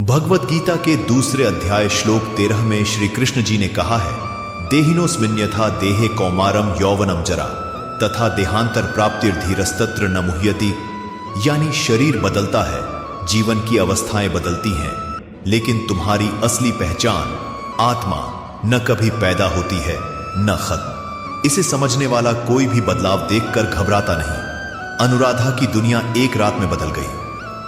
भगवत गीता के दूसरे अध्याय श्लोक 13 में श्री कृष्ण जी ने कहा है, देहिनोस्मिन्यथा देहे कौमारम यौवनम जरा तथा देहांतर प्राप्तिर्धीरस्तत्र न मुह्यति। यानी शरीर बदलता है, जीवन की अवस्थाएं बदलती हैं, लेकिन तुम्हारी असली पहचान आत्मा न कभी पैदा होती है न खत्म। इसे समझने वाला कोई भी बदलाव देखकर घबराता नहीं। अनुराधा की दुनिया एक रात में बदल गई।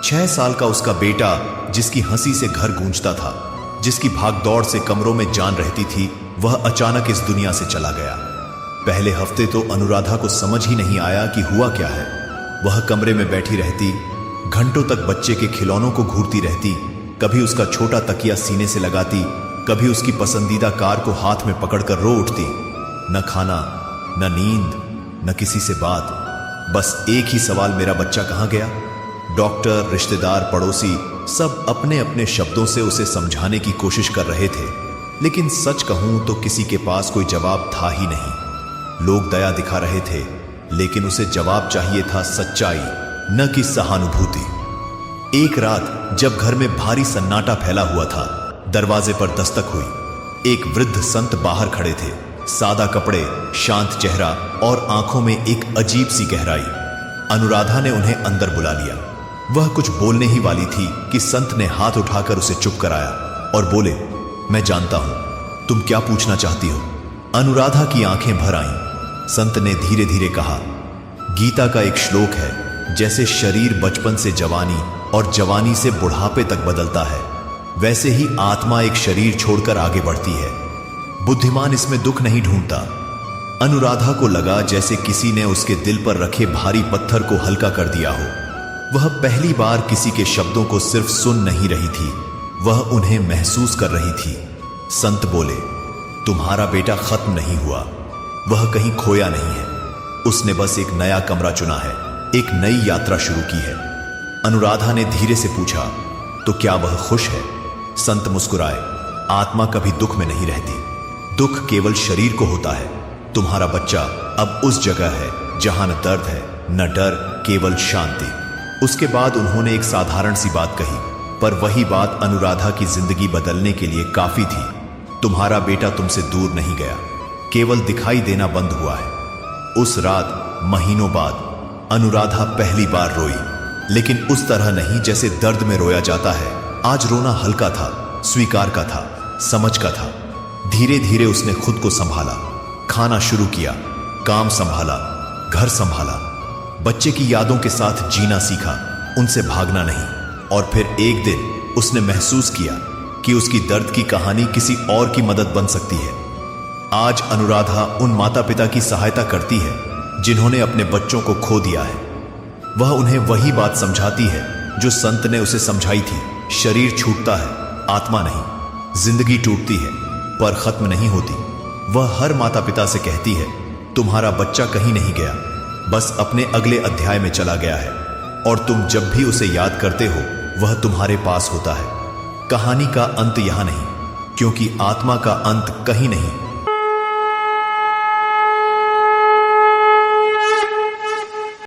6 साल का उसका बेटा, जिसकी हंसी से घर गूंजता था, जिसकी भागदौड़ से कमरों में जान रहती थी, वह अचानक इस दुनिया से चला गया। पहले हफ्ते तो अनुराधा को समझ ही नहीं आया कि हुआ क्या है। वह कमरे में बैठी रहती, घंटों तक बच्चे के खिलौनों को घूरती रहती, कभी उसका छोटा तकिया सीने से लगाती, कभी उसकी पसंदीदा कार को हाथ में पकड़कर रो उठती। न खाना, न नींद, न किसी से बात, बस एक ही सवाल, मेरा बच्चा कहाँ गया। डॉक्टर, रिश्तेदार, पड़ोसी सब अपने अपने शब्दों से उसे समझाने की कोशिश कर रहे थे, लेकिन सच कहूं तो किसी के पास कोई जवाब था ही नहीं। लोग दया दिखा रहे थे, लेकिन उसे जवाब चाहिए था सच्चाई, न कि सहानुभूति। एक रात जब घर में भारी सन्नाटा फैला हुआ था, दरवाजे पर दस्तक हुई। एक वृद्ध संत बाहर खड़े थे, सादा कपड़े, शांत चेहरा और आंखों में एक अजीब सी गहराई। अनुराधा ने उन्हें अंदर बुला लिया। वह कुछ बोलने ही वाली थी कि संत ने हाथ उठाकर उसे चुप कराया और बोले, मैं जानता हूं तुम क्या पूछना चाहती हो। अनुराधा की आंखें भर आईं। संत ने धीरे धीरे कहा, गीता का एक श्लोक है, जैसे शरीर बचपन से जवानी और जवानी से बुढ़ापे तक बदलता है, वैसे ही आत्मा एक शरीर छोड़कर आगे बढ़ती है। बुद्धिमान इसमें दुख नहीं ढूंढता। अनुराधा को लगा जैसे किसी ने उसके दिल पर रखे भारी पत्थर को हल्का कर दिया हो। वह पहली बार किसी के शब्दों को सिर्फ सुन नहीं रही थी, वह उन्हें महसूस कर रही थी। संत बोले, तुम्हारा बेटा खत्म नहीं हुआ, वह कहीं खोया नहीं है, उसने बस एक नया कमरा चुना है, एक नई यात्रा शुरू की है। अनुराधा ने धीरे से पूछा, तो क्या वह खुश है? संत मुस्कुराए, आत्मा कभी दुख में नहीं रहती, दुख केवल शरीर को होता है। तुम्हारा बच्चा अब उस जगह है जहां न दर्द है न डर, केवल शांति। उसके बाद उन्होंने एक साधारण सी बात कही, पर वही बात अनुराधा की जिंदगी बदलने के लिए काफी थी। तुम्हारा बेटा तुमसे दूर नहीं गया, केवल दिखाई देना बंद हुआ है। उस रात महीनों बाद अनुराधा पहली बार रोई, लेकिन उस तरह नहीं जैसे दर्द में रोया जाता है। आज रोना हल्का था, स्वीकार का था, समझ का था। धीरे धीरे उसने खुद को संभाला, खाना शुरू किया, काम संभाला, घर संभाला, बच्चे की यादों के साथ जीना सीखा, उनसे भागना नहीं। और फिर एक दिन उसने महसूस किया कि उसकी दर्द की कहानी किसी और की मदद बन सकती है। आज अनुराधा उन माता पिता की सहायता करती है जिन्होंने अपने बच्चों को खो दिया है। वह उन्हें वही बात समझाती है जो संत ने उसे समझाई थी, शरीर छूटता है, आत्मा नहीं। जिंदगी टूटती है पर खत्म नहीं होती। वह हर माता पिता से कहती है, तुम्हारा बच्चा कहीं नहीं गया, बस अपने अगले अध्याय में चला गया है, और तुम जब भी उसे याद करते हो वह तुम्हारे पास होता है। कहानी का अंत यहां नहीं, क्योंकि आत्मा का अंत कहीं नहीं,